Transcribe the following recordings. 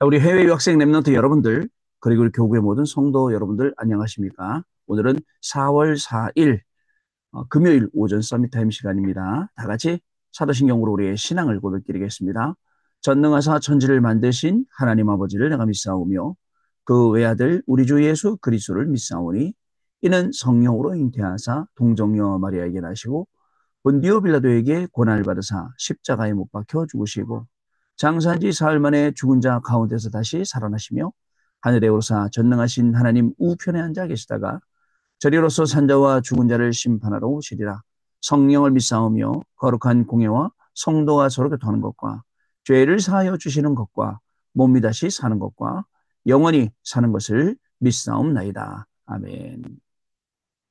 우리 해외 유학생 랩런트 여러분들, 그리고 우리 교구의 모든 성도 여러분들 안녕하십니까? 오늘은 4월 4일 금요일 오전 서밋타임 시간입니다. 다 같이 사도신경으로 우리의 신앙을 고백드리겠습니다. 전능하사 천지를 만드신 하나님 아버지를 내가 믿사오며 그 외아들 우리 주 예수 그리스도를 믿사오니 이는 성령으로 잉태하사 동정녀 마리아에게 나시고 본디오 빌라도에게 고난을 받으사 십자가에 못 박혀 죽으시고 장사한 지 사흘 만에 죽은 자 가운데서 다시 살아나시며 하늘에 오르사 전능하신 하나님 우편에 앉아 계시다가 저리로서 산자와 죽은 자를 심판하러 오시리라. 성령을 믿사오며 거룩한 공예와 성도와 서로 교통하는 것과 죄를 사하여 주시는 것과 몸이 다시 사는 것과 영원히 사는 것을 믿사옵나이다. 아멘.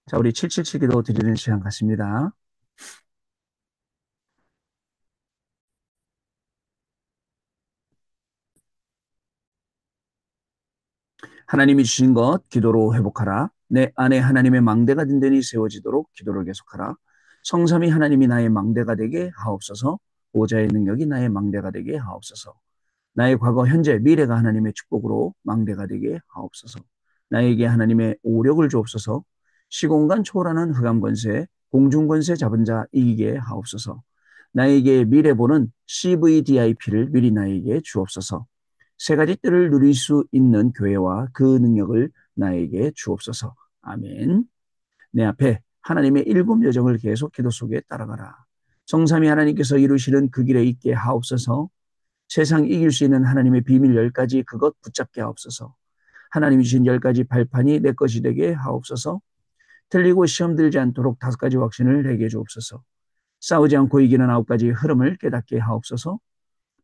자, 우리 777 기도 드리는 시간 같습니다. 하나님이 주신 것 기도로 회복하라. 내 안에 하나님의 망대가 든든히 세워지도록 기도를 계속하라. 성삼위 하나님이 나의 망대가 되게 하옵소서. 보좌의 능력이 나의 망대가 되게 하옵소서. 나의 과거, 현재, 미래가 하나님의 축복으로 망대가 되게 하옵소서. 나에게 하나님의 오력을 주옵소서. 시공간 초월하는 흑암 권세, 공중 권세 잡은 자 이기게 하옵소서. 나에게 미래 보는 CVDIP를 미리 나에게 주옵소서. 세 가지 뜰을 누릴 수 있는 교회와 그 능력을 나에게 주옵소서. 아멘. 내 앞에 하나님의 일곱 여정을 계속 기도 속에 따라가라. 성삼위 하나님께서 이루시는 그 길에 있게 하옵소서. 세상 이길 수 있는 하나님의 비밀 10가지 그것 붙잡게 하옵소서. 하나님이 주신 10가지 발판이 내 것이 되게 하옵소서. 틀리고 시험 들지 않도록 5가지 확신을 내게 주옵소서. 싸우지 않고 이기는 9가지 흐름을 깨닫게 하옵소서.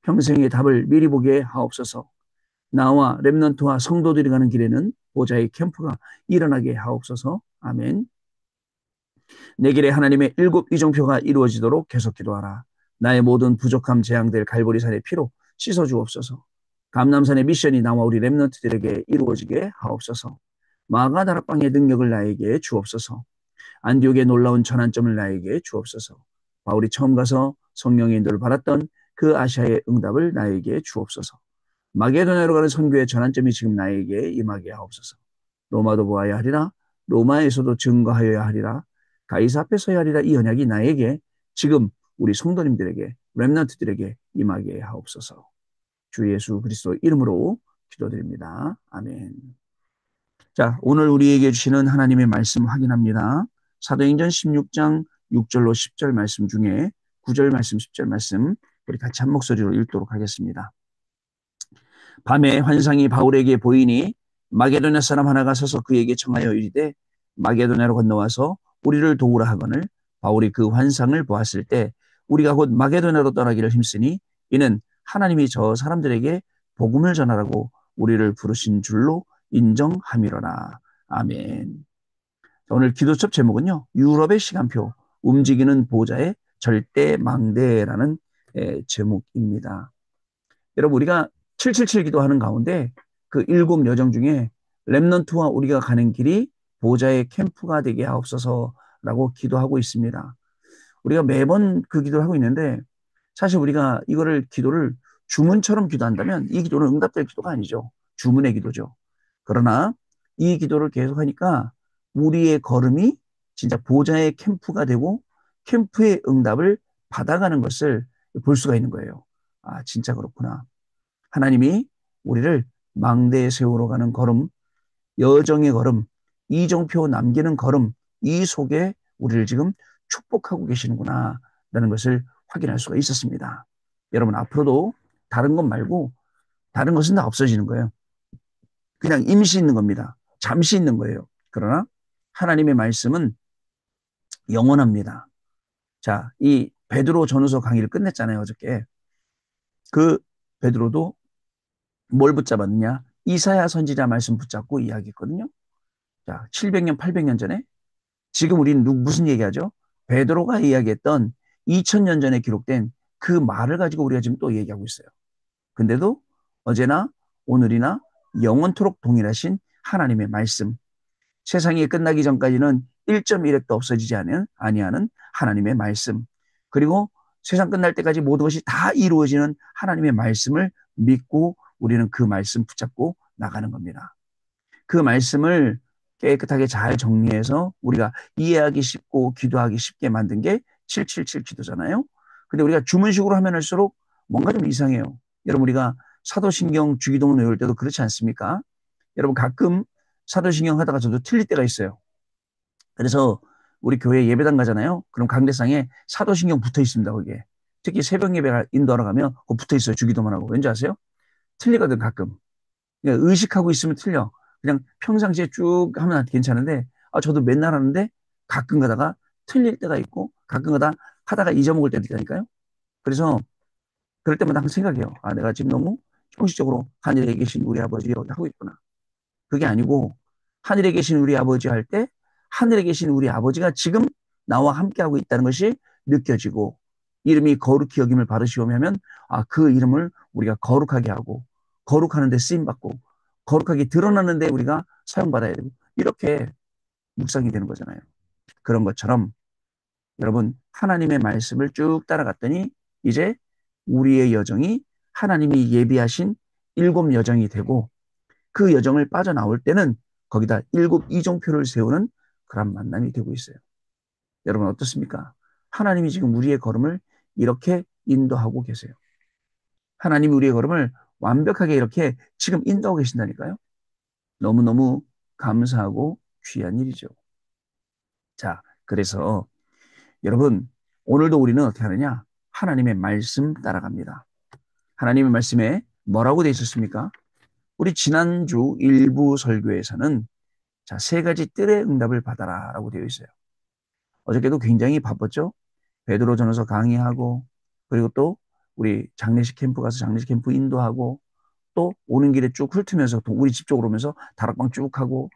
평생의 답을 미리 보게 하옵소서. 나와 렘넌트와 성도들이 가는 길에는 보좌의 캠프가 일어나게 하옵소서. 아멘. 내 길에 하나님의 일곱 이정표가 이루어지도록 계속 기도하라. 나의 모든 부족함 재앙될 갈보리산의 피로 씻어주옵소서. 감남산의 미션이 나와 우리 렘넌트들에게 이루어지게 하옵소서. 마가다락방의 능력을 나에게 주옵소서. 안디옥의 놀라운 전환점을 나에게 주옵소서. 바울이 처음 가서 성령의 인도를 받았던 그 아시아의 응답을 나에게 주옵소서. 마게도냐로 가는 선교의 전환점이 지금 나에게 임하게 하옵소서. 로마도 보아야 하리라. 로마에서도 증거하여야 하리라. 가이사 앞에 서야 하리라. 이 언약이 나에게 지금 우리 성도님들에게 렘넌트들에게 임하게 하옵소서. 주 예수 그리스도 이름으로 기도드립니다. 아멘. 자, 오늘 우리에게 주시는 하나님의 말씀 확인합니다. 사도행전 16장 6절로 10절 말씀 중에 9절 말씀, 10절 말씀 우리 같이 한 목소리로 읽도록 하겠습니다. 밤에 환상이 바울에게 보이니 마게도냐 사람 하나가 서서 그에게 청하여 이르되 마게도냐로 건너와서 우리를 도우라 하거늘 바울이 그 환상을 보았을 때 우리가 곧 마게도냐로 떠나기를 힘쓰니 이는 하나님이 저 사람들에게 복음을 전하라고 우리를 부르신 줄로 인정함이로라. 아멘. 오늘 기도첩 제목은요. 유럽의 시간표 움직이는 보좌의 절대망대라는 제목입니다. 여러분 우리가 777 기도하는 가운데 그 일곱 여정 중에 렘넌트와 우리가 가는 길이 보좌의 캠프가 되게 하옵소서라고 기도하고 있습니다. 우리가 매번 그 기도를 하고 있는데 사실 우리가 이거를 기도를 주문처럼 기도한다면 이 기도는 응답될 기도가 아니죠. 주문의 기도죠. 그러나 이 기도를 계속하니까 우리의 걸음이 진짜 보좌의 캠프가 되고 캠프의 응답을 받아가는 것을 볼 수가 있는 거예요. 아, 진짜 그렇구나. 하나님이 우리를 망대에 세우러 가는 걸음, 여정의 걸음, 이정표 남기는 걸음, 이 속에 우리를 지금 축복하고 계시는구나 라는 것을 확인할 수가 있었습니다. 여러분 앞으로도 다른 것 말고 다른 것은 다 없어지는 거예요. 그냥 임시 있는 겁니다. 잠시 있는 거예요. 그러나 하나님의 말씀은 영원합니다. 자, 이 베드로 전후서 강의를 끝냈잖아요, 어저께. 그 베드로도 뭘 붙잡았느냐? 이사야 선지자 말씀 붙잡고 이야기했거든요. 자, 700년, 800년 전에 지금 우리는 무슨 얘기하죠? 베드로가 이야기했던 2000년 전에 기록된 그 말을 가지고 우리가 지금 또 얘기하고 있어요. 근데도 어제나 오늘이나 영원토록 동일하신 하나님의 말씀, 세상이 끝나기 전까지는 1.1핵도 없어지지 아니하는 하나님의 말씀, 그리고 세상 끝날 때까지 모든 것이 다 이루어지는 하나님의 말씀을 믿고 우리는 그 말씀 붙잡고 나가는 겁니다. 그 말씀을 깨끗하게 잘 정리해서 우리가 이해하기 쉽고 기도하기 쉽게 만든 게 777 기도잖아요. 근데 우리가 주문식으로 하면 할수록 뭔가 좀 이상해요. 여러분, 우리가 사도신경 주기도문 외울 때도 그렇지 않습니까? 여러분, 가끔 사도신경 하다가 저도 틀릴 때가 있어요. 그래서 우리 교회 예배당 가잖아요. 그럼 강대상에 사도신경 붙어 있습니다, 거기에. 특히 새벽 예배 인도하러 가면 그거 붙어 있어요, 주기도문 하고. 왠지 아세요? 틀리거든, 가끔. 그냥 의식하고 있으면 틀려. 그냥 평상시에 쭉 하면 괜찮은데, 저도 맨날 하는데 가끔 가다가 틀릴 때가 있고, 가끔 하다가 잊어먹을 때도 있다니까요. 그래서 그럴 때마다 항상 생각해요. 내가 지금 너무 형식적으로 하늘에 계신 우리 아버지요 하고 있구나. 그게 아니고, 하늘에 계신 우리 아버지 할 때, 하늘에 계신 우리 아버지가 지금 나와 함께하고 있다는 것이 느껴지고, 이름이 거룩히 여김을 받으시오며 하면, 그 이름을 우리가 거룩하게 하고, 거룩하는 데 쓰임받고, 거룩하게 드러나는 데 우리가 사용받아야 되고, 이렇게 묵상이 되는 거잖아요. 그런 것처럼, 여러분, 하나님의 말씀을 쭉 따라갔더니, 이제 우리의 여정이 하나님이 예비하신 일곱 여정이 되고, 그 여정을 빠져나올 때는 거기다 일곱 이종표를 세우는 그런 만남이 되고 있어요. 여러분 어떻습니까? 하나님이 지금 우리의 걸음을 이렇게 인도하고 계세요. 하나님이 우리의 걸음을 완벽하게 이렇게 지금 인도하고 계신다니까요. 너무너무 감사하고 귀한 일이죠. 자, 그래서 여러분, 오늘도 우리는 어떻게 하느냐? 하나님의 말씀 따라갑니다. 하나님의 말씀에 뭐라고 되어 있었습니까? 우리 지난주 일부 설교에서는 자, 세 가지 뜰의 응답을 받아라 라고 되어 있어요. 어저께도 굉장히 바빴죠? 베드로 전서 강의하고, 그리고 또 우리 장례식 캠프 가서 장례식 캠프 인도하고, 또 오는 길에 쭉 훑으면서 또 우리 집 쪽으로 오면서 다락방 쭉 하고,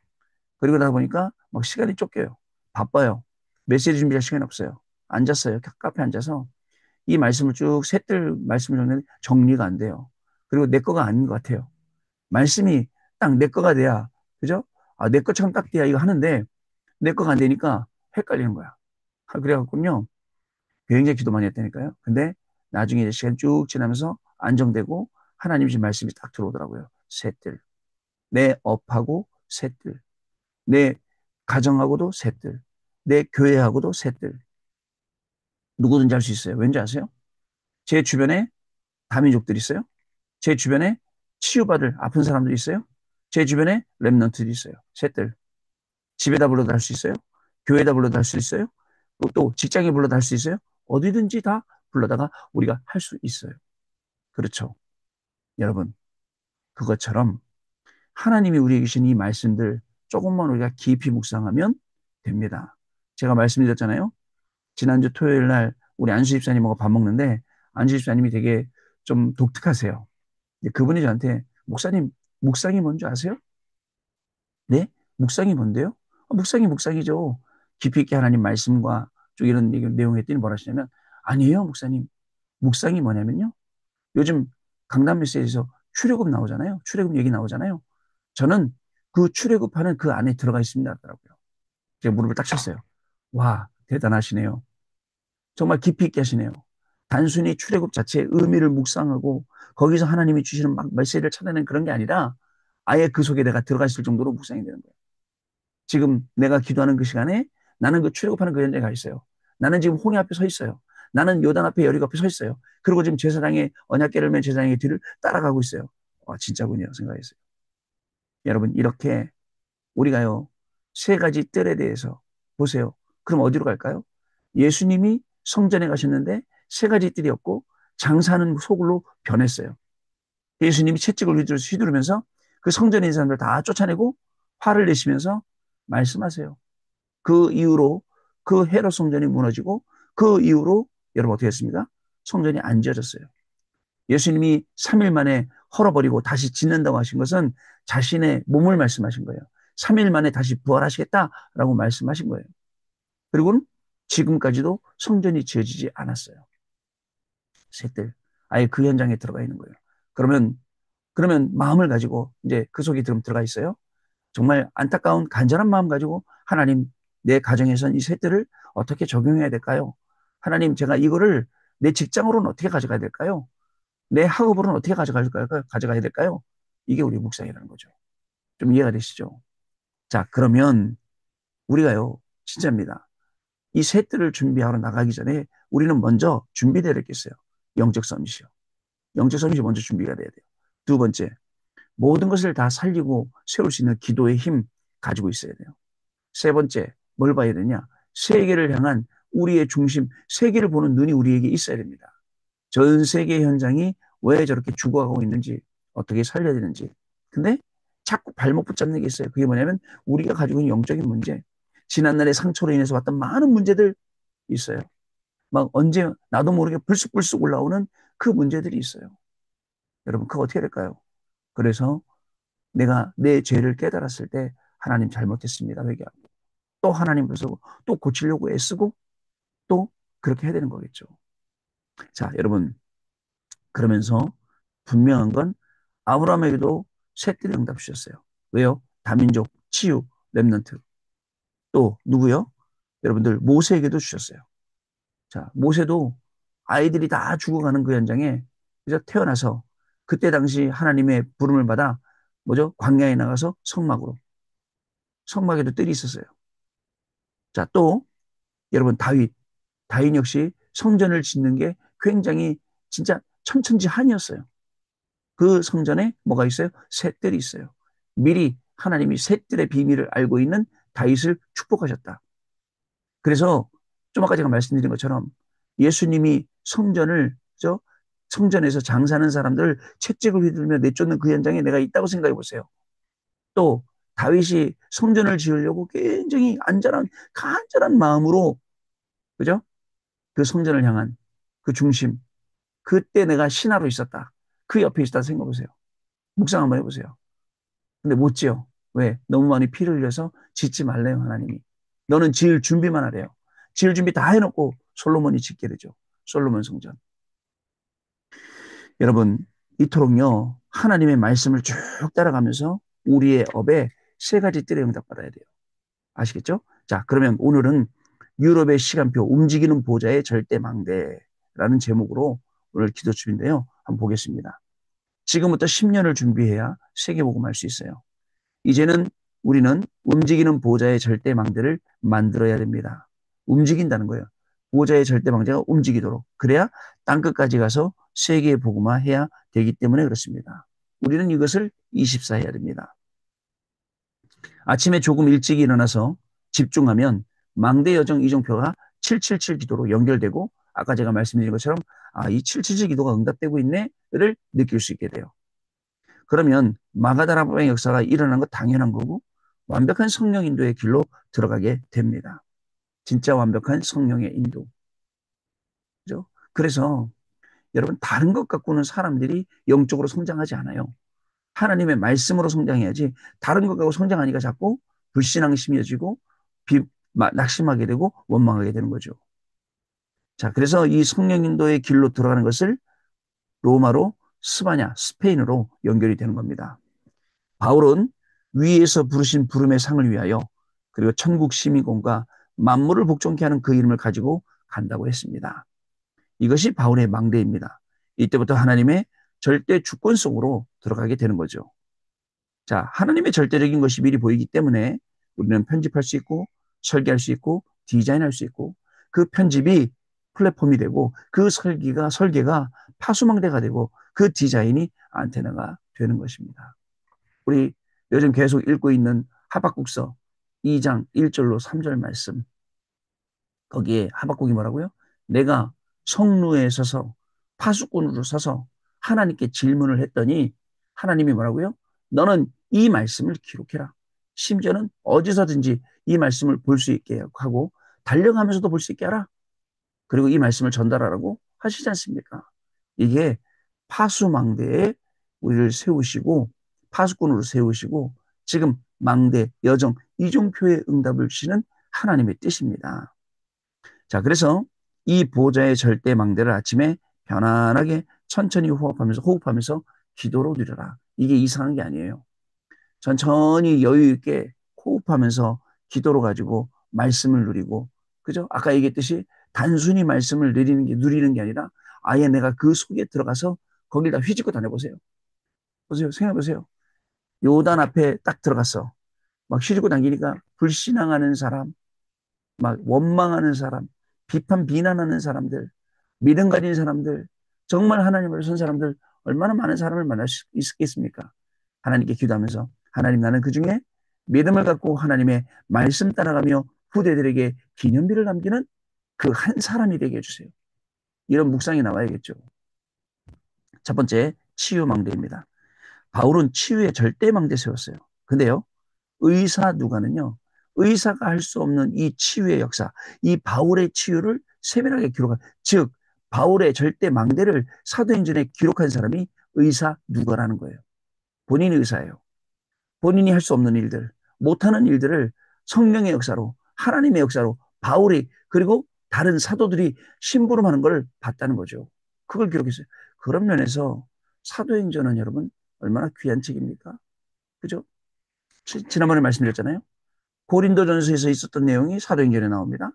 그리고 나다 보니까 막 시간이 쫓겨요. 바빠요. 메시지 준비할 시간이 없어요. 앉았어요. 카페 앉아서 이 말씀을 쭉 셋들 말씀을 정리하는데 정리가 안 돼요. 그리고 내 거가 아닌 것 같아요. 말씀이 딱 내 거가 돼야, 그죠? 내 것처럼 딱 돼야 이거 하는데 내 거가 안 되니까 헷갈리는 거야. 그래갖군요. 굉장히 기도 많이 했다니까요. 근데 나중에 이제 시간 쭉 지나면서 안정되고 하나님 신 말씀이 딱 들어오더라고요. 셋들. 내 업하고 셋들. 내 가정하고도 셋들. 내 교회하고도 셋들. 누구든지 할 수 있어요. 왠지 아세요? 제 주변에 다민족들이 있어요. 제 주변에 치유받을 아픈 사람들이 있어요. 제 주변에 랩런트들이 있어요. 셋들. 집에다 불러도 할 수 있어요. 교회에다 불러도 할 수 있어요. 또 직장에 불러도 할 수 있어요. 어디든지 다 불러다가 우리가 할 수 있어요. 그렇죠. 여러분, 그것처럼 하나님이 우리에게 주신 이 말씀들 조금만 우리가 깊이 묵상하면 됩니다. 제가 말씀드렸잖아요. 지난주 토요일 날 우리 안수 집사님하고 밥 먹는데 안수 집사님이 되게 좀 독특하세요. 그분이 저한테 목사님, 묵상이 뭔지 아세요? 네? 묵상이 뭔데요? 묵상이죠. 깊이 있게 하나님 말씀과 쭉 이런 내용 했더니 뭐라 하시냐면 아니에요, 목사님. 묵상이 뭐냐면요. 요즘 강남 메시지에서 출애굽 나오잖아요. 출애굽 얘기 나오잖아요. 저는 그 출애굽하는 그 안에 들어가 있습니다. 하더라고요. 제가 무릎을 딱 쳤어요. 와, 대단하시네요. 정말 깊이 있게 하시네요. 단순히 출애굽 자체의 의미를 묵상하고 거기서 하나님이 주시는 막 메시지를 찾아내는 그런 게 아니라 아예 그 속에 내가 들어가 있을 정도로 묵상이 되는 거예요. 지금 내가 기도하는 그 시간에 나는 그 출애굽하는 그 현장에 가 있어요. 나는 지금 홍해 앞에 서 있어요. 나는 요단 앞에 여리고 앞에 서 있어요. 그리고 지금 제사장의 언약궤를 맨 제사장의 뒤를 따라가고 있어요. 와, 진짜군요. 생각했어요. 여러분, 이렇게 우리가요, 세 가지 뜰에 대해서 보세요. 그럼 어디로 갈까요? 예수님이 성전에 가셨는데 세 가지 뜰이었고 장사는 소굴로 변했어요. 예수님이 채찍을 휘두르면서 그 성전에 있는 사람들 다 쫓아내고 화를 내시면서 말씀하세요. 그 이후로 그 헤롯 성전이 무너지고 그 이후로 여러분 어떻게 했습니까? 성전이 안 지어졌어요. 예수님이 3일 만에 헐어버리고 다시 짓는다고 하신 것은 자신의 몸을 말씀하신 거예요. 3일 만에 다시 부활하시겠다라고 말씀하신 거예요. 그리고는 지금까지도 성전이 지어지지 않았어요. 셋들 아예 그 현장에 들어가 있는 거예요. 그러면 마음을 가지고 이제 그 속에 들어가 있어요. 정말 안타까운 간절한 마음 가지고 하나님 내 가정에선 이 셋들을 어떻게 적용해야 될까요? 하나님 제가 이거를 내 직장으로는 어떻게 가져가야 될까요? 내 학업으로는 어떻게 가져가야 될까요? 이게 우리 묵상이라는 거죠. 좀 이해가 되시죠? 자, 그러면 우리가요, 진짜입니다. 이 셋들을 준비하러 나가기 전에 우리는 먼저 준비되어 있겠어요. 영적 서밋이요. 영적 서밋이 먼저 준비가 돼야 돼요. 두 번째, 모든 것을 다 살리고 세울 수 있는 기도의 힘 가지고 있어야 돼요. 세 번째, 뭘 봐야 되냐? 세계를 향한 우리의 중심, 세계를 보는 눈이 우리에게 있어야 됩니다. 전 세계 현장이 왜 저렇게 죽어가고 있는지, 어떻게 살려야 되는지. 근데 자꾸 발목 붙잡는 게 있어요. 그게 뭐냐면 우리가 가지고 있는 영적인 문제, 지난날의 상처로 인해서 왔던 많은 문제들 있어요. 막 언제 나도 모르게 불쑥불쑥 올라오는 그 문제들이 있어요. 여러분, 그거 어떻게 될까요? 그래서 내가 내 죄를 깨달았을 때 하나님 잘못했습니다. 회개하고 또 하나님 불쌍고 또 고치려고 애쓰고 또 그렇게 해야 되는 거겠죠. 자, 여러분, 그러면서 분명한 건 아브라함에게도 셋들이 응답 주셨어요. 왜요? 다민족, 치유, 렘넌트. 또 누구요? 여러분들 모세에게도 주셨어요. 자, 모세도 아이들이 다 죽어가는 그 현장에 그저 태어나서 그때 당시 하나님의 부름을 받아 뭐죠? 광야에 나가서 성막에도 뜰이 있었어요. 자, 또 여러분 다윗 역시 성전을 짓는 게 굉장히 진짜 천천지한이었어요. 그 성전에 뭐가 있어요? 셋들이 있어요. 미리 하나님이 셋들의 비밀을 알고 있는 다윗을 축복하셨다. 그래서 좀 아까 제가 말씀드린 것처럼 예수님이 저 성전에서 장사하는 사람들을 채찍을 휘둘며 내쫓는 그 현장에 내가 있다고 생각해 보세요. 또 다윗이 성전을 지으려고 굉장히 간절한 마음으로 그죠? 그 성전을 향한 그 중심, 그때 내가 신하로 있었다. 그 옆에 있었다 생각해 보세요. 묵상 한번 해보세요. 근데 못 지어. 왜? 너무 많이 피를 흘려서 짓지 말래요, 하나님이. 너는 지을 준비만 하래요. 지을 준비 다 해놓고 솔로몬이 짓게 되죠. 솔로몬 성전. 여러분, 이토록요, 하나님의 말씀을 쭉 따라가면서 우리의 업에 세 가지 뜰에 응답받아야 돼요. 아시겠죠? 자, 그러면 오늘은 유럽의 시간표, 움직이는 보좌의 절대망대라는 제목으로 오늘 기도 중인데요. 한번 보겠습니다. 지금부터 10년을 준비해야 세계복음 할 수 있어요. 이제는 우리는 움직이는 보좌의 절대망대를 만들어야 됩니다. 움직인다는 거예요. 보좌의 절대망대가 움직이도록. 그래야 땅끝까지 가서 세계에 복음화해야 되기 때문에 그렇습니다. 우리는 이것을 24 해야 됩니다. 아침에 조금 일찍 일어나서 집중하면 망대 여정 이정표가 777 기도로 연결되고 아까 제가 말씀드린 것처럼 이 777 기도가 응답되고 있네를 느낄 수 있게 돼요. 그러면 마가다라방의 역사가 일어난 거 당연한 거고 완벽한 성령 인도의 길로 들어가게 됩니다. 진짜 완벽한 성령의 인도. 그죠? 그래서 여러분 다른 것 갖고는 사람들이 영적으로 성장하지 않아요. 하나님의 말씀으로 성장해야지 다른 것 갖고 성장하니까 자꾸 불신앙이 심해지고 낙심하게 되고 원망하게 되는 거죠. 자, 그래서 이 성령 인도의 길로 들어가는 것을 로마로 스페인으로 연결이 되는 겁니다. 바울은 위에서 부르신 부름의 상을 위하여 그리고 천국 시민권과 만물을 복종케 하는 그 이름을 가지고 간다고 했습니다. 이것이 바울의 망대입니다. 이때부터 하나님의 절대 주권 속으로 들어가게 되는 거죠. 자, 하나님의 절대적인 것이 미리 보이기 때문에 우리는 편집할 수 있고 설계할 수 있고 디자인할 수 있고 그 편집이 플랫폼이 되고 그 설계가 파수망대가 되고 그 디자인이 안테나가 되는 것입니다. 우리 요즘 계속 읽고 있는 하박국서 2장 1절로 3절 말씀. 거기에 하박국이 뭐라고요? 내가 성루에 서서 파수꾼으로 서서 하나님께 질문을 했더니 하나님이 뭐라고요? 너는 이 말씀을 기록해라. 심지어는 어디서든지 이 말씀을 볼 수 있게 하고 달려가면서도 볼 수 있게 하라. 그리고 이 말씀을 전달하라고 하시지 않습니까? 이게 파수망대에 우리를 세우시고 파수꾼으로 세우시고 지금 망대, 여정, 이종표의 응답을 주시는 하나님의 뜻입니다. 자, 그래서 이 보좌의 절대 망대를 아침에 편안하게 천천히 호흡하면서 기도로 누려라. 이게 이상한 게 아니에요. 천천히 여유 있게 호흡하면서 기도로 가지고 말씀을 누리고, 그죠? 아까 얘기했듯이 단순히 말씀을 누리는 게 아니라 아예 내가 그 속에 들어가서 거기다 휘짓고 다녀보세요. 보세요. 생각해보세요. 요단 앞에 딱 들어갔어. 막 휘짓고 다니니까 불신앙하는 사람, 막 원망하는 사람, 비난하는 사람들, 믿음 가진 사람들, 정말 하나님을 선 사람들, 얼마나 많은 사람을 만날 수 있겠습니까? 하나님께 기도하면서 하나님, 나는 그중에 믿음을 갖고 하나님의 말씀 따라가며 후대들에게 기념비를 남기는 그 한 사람이 되게 해주세요. 이런 묵상이 나와야겠죠. 첫 번째, 치유망대입니다. 바울은 치유의 절대망대 세웠어요. 근데요, 의사 누가는요, 의사가 할 수 없는 이 치유의 역사, 이 바울의 치유를 세밀하게 기록한, 즉 바울의 절대 망대를 사도행전에 기록한 사람이 의사 누가라는 거예요. 본인이 의사예요. 본인이 할 수 없는 일들, 못하는 일들을 성령의 역사로, 하나님의 역사로 바울이, 그리고 다른 사도들이 심부름하는 걸 봤다는 거죠. 그걸 기록했어요. 그런 면에서 사도행전은 여러분 얼마나 귀한 책입니까? 그죠? 지난번에 말씀드렸잖아요. 고린도전서에서 있었던 내용이 사도행전에 나옵니다.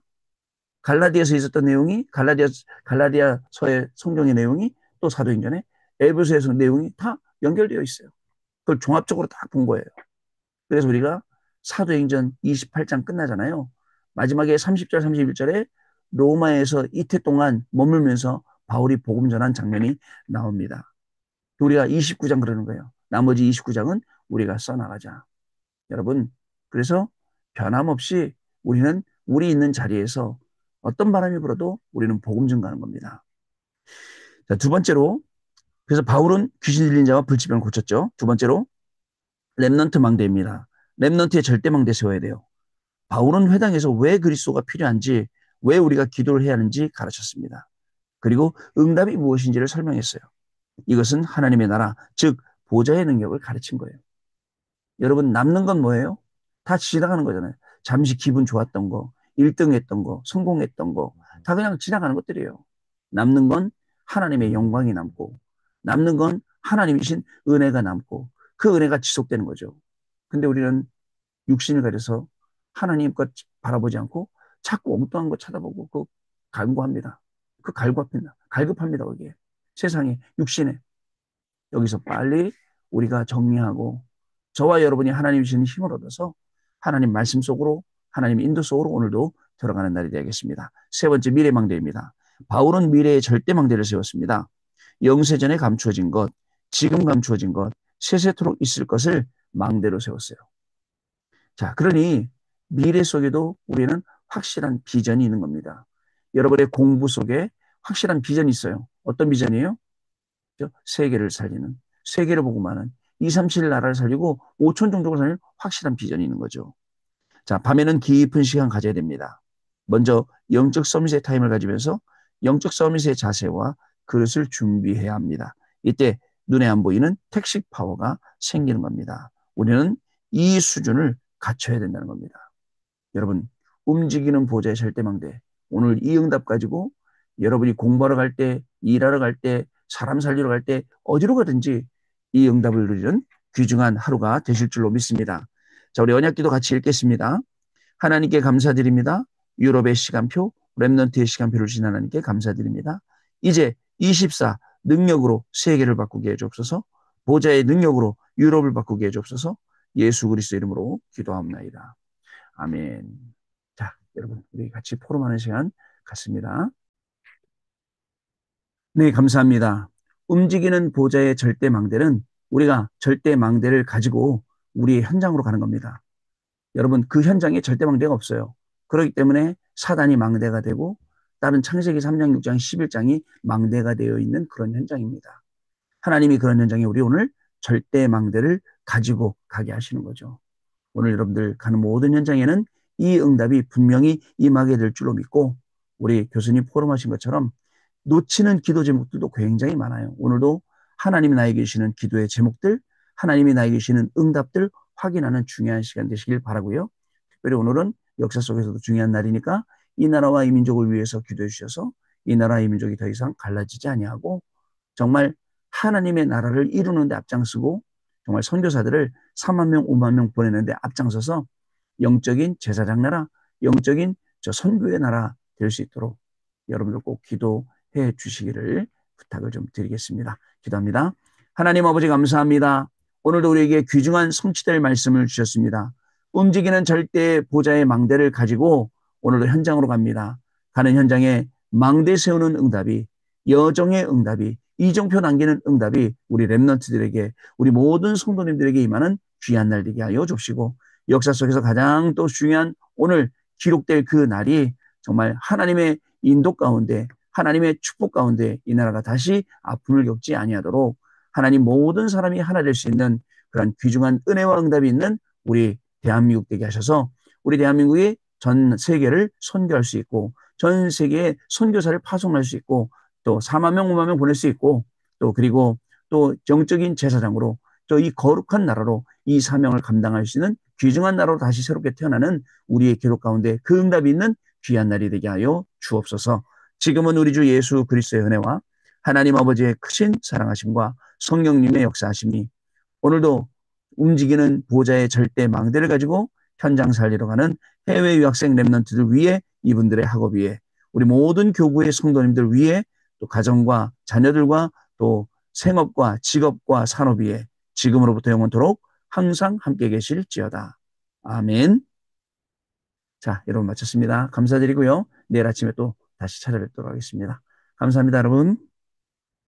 갈라디아서 있었던 내용이 갈라디아서의 성경의 내용이 또 사도행전에, 에베소에서 내용이 다 연결되어 있어요. 그걸 종합적으로 다 본 거예요. 그래서 우리가 사도행전 28장 끝나잖아요. 마지막에 30절, 31절에 로마에서 이태 동안 머물면서 바울이 복음 전한 장면이 나옵니다. 우리가 29장 그러는 거예요. 나머지 29장은 우리가 써나가자. 여러분, 그래서 변함없이 우리는 우리 있는 자리에서 어떤 바람이 불어도 우리는 복음 전가하는 겁니다. 자, 두 번째로, 그래서 바울은 귀신 들린 자와 불치병을 고쳤죠. 두 번째로, 렘넌트 망대입니다. 렘넌트의 절대 망대 세워야 돼요. 바울은 회당에서 왜 그리스도가 필요한지, 왜 우리가 기도를 해야 하는지 가르쳤습니다. 그리고 응답이 무엇인지를 설명했어요. 이것은 하나님의 나라, 즉 보좌의 능력을 가르친 거예요. 여러분, 남는 건 뭐예요? 다 지나가는 거잖아요. 잠시 기분 좋았던 거, 1등 했던 거, 성공했던 거, 다 그냥 지나가는 것들이에요. 남는 건 하나님의 영광이 남고, 남는 건 하나님이신 은혜가 남고, 그 은혜가 지속되는 거죠. 근데 우리는 육신을 가려서 하나님 것 바라보지 않고 자꾸 엉뚱한 거 쳐다보고 그 갈구합니다. 그 갈구합니다. 갈급합니다. 거기에. 세상에, 육신에. 여기서 빨리 우리가 정리하고 저와 여러분이 하나님 주시는 힘을 얻어서 하나님 말씀 속으로, 하나님 인도 속으로 오늘도 들어가는 날이 되겠습니다. 세 번째, 미래망대입니다. 바울은 미래의 절대망대를 세웠습니다. 영세전에 감추어진 것, 지금 감추어진 것, 세세토록 있을 것을 망대로 세웠어요. 자, 그러니 미래 속에도 우리는 확실한 비전이 있는 겁니다. 여러분의 공부 속에 확실한 비전이 있어요. 어떤 비전이에요? 세계를 살리는, 세계를 보고 많은 2, 3, 7 나라를 살리고 5천 종족을 살리는 확실한 비전이 있는 거죠. 자, 밤에는 깊은 시간 가져야 됩니다. 먼저 영적 서밋의 타임을 가지면서 영적 서밋의 자세와 그릇을 준비해야 합니다. 이때 눈에 안 보이는 택식 파워가 생기는 겁니다. 우리는 이 수준을 갖춰야 된다는 겁니다. 여러분, 움직이는 보좌의 절대망대. 오늘 이 응답 가지고 여러분이 공부하러 갈 때, 일하러 갈 때, 사람 살리러 갈 때, 어디로 가든지 이 응답을 누리는 귀중한 하루가 되실 줄로 믿습니다. 자, 우리 언약기도 같이 읽겠습니다. 하나님께 감사드립니다. 유럽의 시간표, 렘넌트의 시간표를 주신 하나님께 감사드립니다. 이제 24 능력으로 세계를 바꾸게 해주옵소서. 보좌의 능력으로 유럽을 바꾸게 해주옵소서. 예수 그리스도 이름으로 기도합나이다. 아멘. 자, 여러분, 우리 같이 포럼하는 시간 갖습니다. 네, 감사합니다. 움직이는 보좌의 절대 망대는 우리가 절대 망대를 가지고 우리의 현장으로 가는 겁니다. 여러분, 그 현장에 절대 망대가 없어요. 그렇기 때문에 사단이 망대가 되고 다른 창세기 3장, 6장, 11장이 망대가 되어 있는 그런 현장입니다. 하나님이 그런 현장에 우리 오늘 절대 망대를 가지고 가게 하시는 거죠. 오늘 여러분들 가는 모든 현장에는 이 응답이 분명히 임하게 될 줄로 믿고, 우리 교수님 포럼하신 것처럼 놓치는 기도 제목들도 굉장히 많아요. 오늘도 하나님이 나에게 주시는 기도의 제목들, 하나님이 나에게 주시는 응답들 확인하는 중요한 시간 되시길 바라고요. 특별히 오늘은 역사 속에서도 중요한 날이니까 이 나라와 이 민족을 위해서 기도해 주셔서 이 나라와 이 민족이 더 이상 갈라지지 아니하고 정말 하나님의 나라를 이루는 데 앞장서고, 정말 선교사들을 4만 명, 5만 명 보내는데 앞장서서 영적인 제사장 나라, 영적인 저 선교의 나라 될 수 있도록 여러분들 꼭 기도해 주시기를 부탁을 좀 드리겠습니다. 기도합니다. 하나님 아버지 감사합니다. 오늘도 우리에게 귀중한 성취될 말씀을 주셨습니다. 움직이는 절대 보좌의 망대를 가지고 오늘도 현장으로 갑니다. 가는 현장에 망대 세우는 응답이, 여정의 응답이, 이정표 남기는 응답이 우리 렘넌트들에게, 우리 모든 성도님들에게 임하는 귀한 날 되게 하여 줍시고, 역사 속에서 가장 또 중요한 오늘 기록될 그 날이 정말 하나님의 인도 가운데, 하나님의 축복 가운데 이 나라가 다시 아픔을 겪지 아니하도록 하나님 모든 사람이 하나 될 수 있는 그런 귀중한 은혜와 응답이 있는 우리 대한민국 되게 하셔서 우리 대한민국이 전 세계를 선교할 수 있고 전 세계에 선교사를 파송할 수 있고 또 4만 명, 5만 명 보낼 수 있고 또 그리고 또 영적인 제사장으로 또 이 거룩한 나라로 이 사명을 감당할 수 있는 귀중한 나라로 다시 새롭게 태어나는 우리의 기록 가운데 그 응답이 있는 귀한 날이 되게 하여 주옵소서. 지금은 우리 주 예수 그리스도의 은혜와 하나님 아버지의 크신 사랑하심과 성령님의 역사하심이 오늘도 움직이는 보좌의 절대 망대를 가지고 현장 살리러 가는 해외 유학생 랩런트들 위해 이분들의 학업 위에 우리 모든 교구의 성도님들 위해 또 가정과 자녀들과 또 생업과 직업과 산업 위에 지금으로부터 영원토록 항상 함께 계실지어다. 아멘. 자, 여러분 마쳤습니다. 감사드리고요. 내일 아침에 또 다시 찾아뵙도록 하겠습니다. 감사합니다, 여러분.